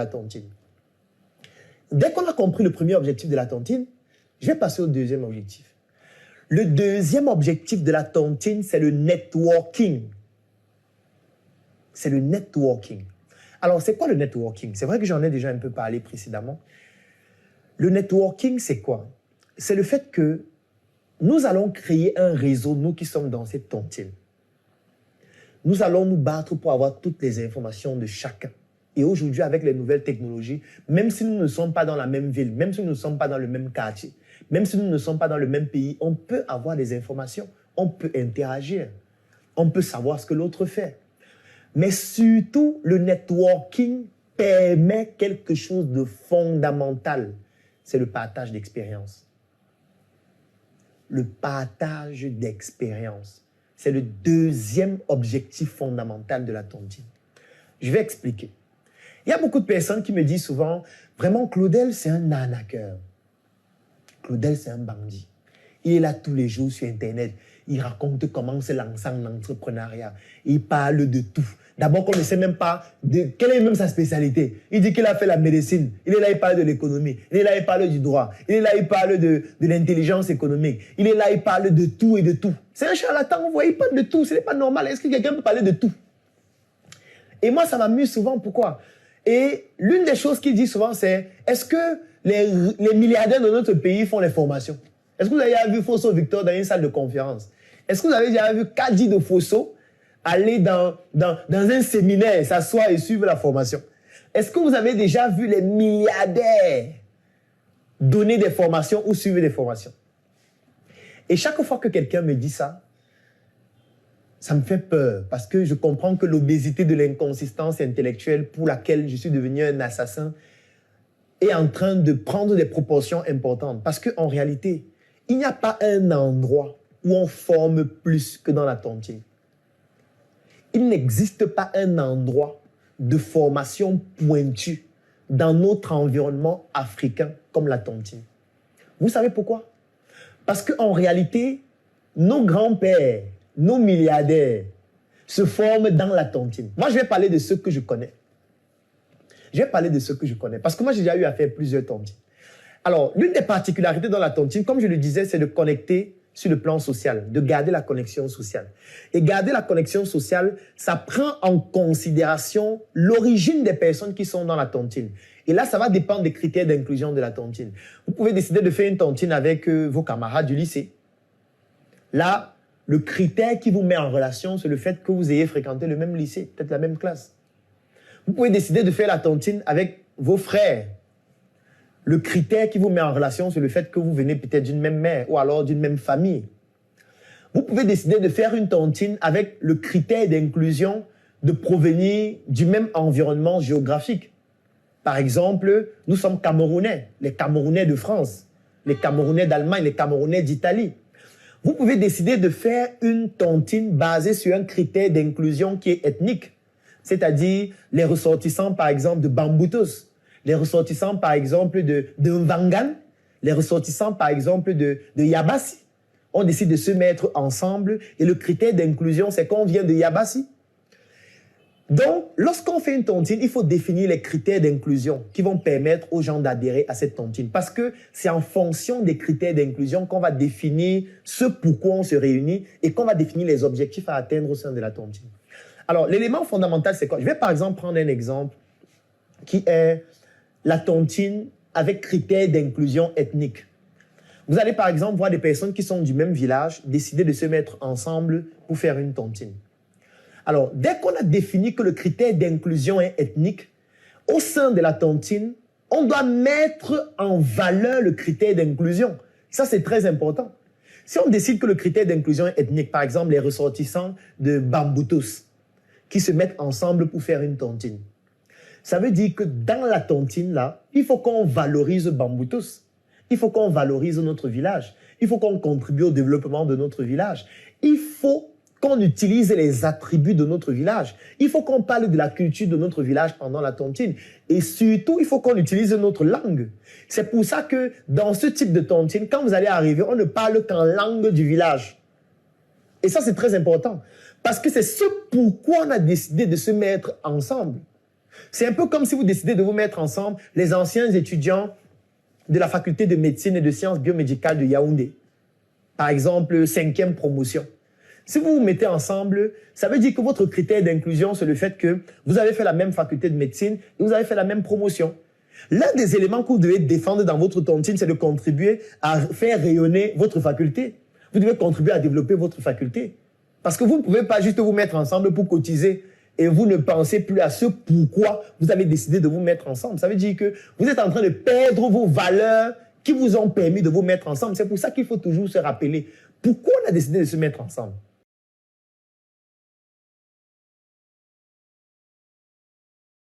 la tontine. Dès qu'on a compris le premier objectif de la tontine, je vais passer au deuxième objectif. Le deuxième objectif de la tontine, c'est le networking. C'est le networking. Alors, c'est quoi le networking? C'est vrai que j'en ai déjà un peu parlé précédemment. Le networking, c'est quoi? C'est le fait que nous allons créer un réseau, nous qui sommes dans cette tontine. Nous allons nous battre pour avoir toutes les informations de chacun. Et aujourd'hui, avec les nouvelles technologies, même si nous ne sommes pas dans la même ville, même si nous ne sommes pas dans le même quartier, même si nous ne sommes pas dans le même pays, on peut avoir des informations, on peut interagir, on peut savoir ce que l'autre fait. Mais surtout, le networking permet quelque chose de fondamental. C'est le partage d'expérience. Le partage d'expérience. C'est le deuxième objectif fondamental de la tontine. Je vais expliquer. Il y a beaucoup de personnes qui me disent souvent, vraiment, Claudel, c'est un arnaqueur. Claudel, c'est un bandit. Il est là tous les jours sur Internet. Il raconte comment se lancer en entrepreneuriat. Il parle de tout. D'abord, qu'on ne sait même pas quelle est même sa spécialité. Il dit qu'il a fait la médecine. Il est là, il parle de l'économie. Il est là, il parle du droit. Il est là, il parle de l'intelligence économique. Il est là, il parle de tout et de tout. C'est un charlatan, vous voyez, il parle de tout. Ce n'est pas normal. Est-ce que quelqu'un peut parler de tout? Et moi, ça m'amuse souvent. Pourquoi? Et l'une des choses qu'il dit souvent, c'est est-ce que les milliardaires de notre pays font les formations? Est-ce que vous avez déjà vu Fosso Victor dans une salle de conférence? Est-ce que vous avez déjà vu Kadi de Fosso aller dans un séminaire, s'asseoir et suivre la formation? Est-ce que vous avez déjà vu les milliardaires donner des formations ou suivre des formations? Et chaque fois que quelqu'un me dit ça, ça me fait peur parce que je comprends que l'obésité de l'inconsistance intellectuelle pour laquelle je suis devenu un assassin est en train de prendre des proportions importantes. Parce qu'en réalité, il n'y a pas un endroit où on forme plus que dans la tontine. Il n'existe pas un endroit de formation pointue dans notre environnement africain comme la tontine. Vous savez pourquoi? Parce qu'en réalité, nos grands-pères, nos milliardaires se forment dans la tontine. Moi, je vais parler de ceux que je connais. Je vais parler de ceux que je connais. Parce que moi, j'ai déjà eu à faire plusieurs tontines. Alors, l'une des particularités dans la tontine, comme je le disais, c'est de connecter sur le plan social, de garder la connexion sociale. Et garder la connexion sociale, ça prend en considération l'origine des personnes qui sont dans la tontine. Et là, ça va dépendre des critères d'inclusion de la tontine. Vous pouvez décider de faire une tontine avec vos camarades du lycée. Là, le critère qui vous met en relation, c'est le fait que vous ayez fréquenté le même lycée, peut-être la même classe. Vous pouvez décider de faire la tontine avec vos frères. Le critère qui vous met en relation, c'est le fait que vous venez peut-être d'une même mère ou alors d'une même famille. Vous pouvez décider de faire une tontine avec le critère d'inclusion de provenir du même environnement géographique. Par exemple, nous sommes Camerounais, les Camerounais de France, les Camerounais d'Allemagne, les Camerounais d'Italie. Vous pouvez décider de faire une tontine basée sur un critère d'inclusion qui est ethnique, c'est-à-dire les ressortissants, par exemple, de Bamboutos, les ressortissants, par exemple, de Mvangan, les ressortissants, par exemple, de Yabassi. On décide de se mettre ensemble et le critère d'inclusion, c'est qu'on vient de Yabassi. Donc, lorsqu'on fait une tontine, il faut définir les critères d'inclusion qui vont permettre aux gens d'adhérer à cette tontine. Parce que c'est en fonction des critères d'inclusion qu'on va définir ce pourquoi on se réunit et qu'on va définir les objectifs à atteindre au sein de la tontine. Alors, l'élément fondamental, c'est quoi? Je vais par exemple prendre un exemple qui est la tontine avec critères d'inclusion ethnique. Vous allez par exemple voir des personnes qui sont du même village décider de se mettre ensemble pour faire une tontine. Alors, dès qu'on a défini que le critère d'inclusion est ethnique, au sein de la tontine, on doit mettre en valeur le critère d'inclusion. Ça, c'est très important. Si on décide que le critère d'inclusion est ethnique, par exemple les ressortissants de Bamboutos, qui se mettent ensemble pour faire une tontine, ça veut dire que dans la tontine, là, il faut qu'on valorise Bamboutos. Il faut qu'on valorise notre village. Il faut qu'on contribue au développement de notre village. Il faut qu'on utilise les attributs de notre village. Il faut qu'on parle de la culture de notre village pendant la tontine. Et surtout, il faut qu'on utilise notre langue. C'est pour ça que dans ce type de tontine, quand vous allez arriver, on ne parle qu'en langue du village. Et ça, c'est très important. Parce que c'est ce pourquoi on a décidé de se mettre ensemble. C'est un peu comme si vous décidez de vous mettre ensemble, les anciens étudiants de la faculté de médecine et de sciences biomédicales de Yaoundé. Par exemple, 5e promotion. Si vous vous mettez ensemble, ça veut dire que votre critère d'inclusion, c'est le fait que vous avez fait la même faculté de médecine et vous avez fait la même promotion. L'un des éléments que vous devez défendre dans votre tontine, c'est de contribuer à faire rayonner votre faculté. Vous devez contribuer à développer votre faculté. Parce que vous ne pouvez pas juste vous mettre ensemble pour cotiser et vous ne pensez plus à ce pourquoi vous avez décidé de vous mettre ensemble. Ça veut dire que vous êtes en train de perdre vos valeurs qui vous ont permis de vous mettre ensemble. C'est pour ça qu'il faut toujours se rappeler pourquoi on a décidé de se mettre ensemble.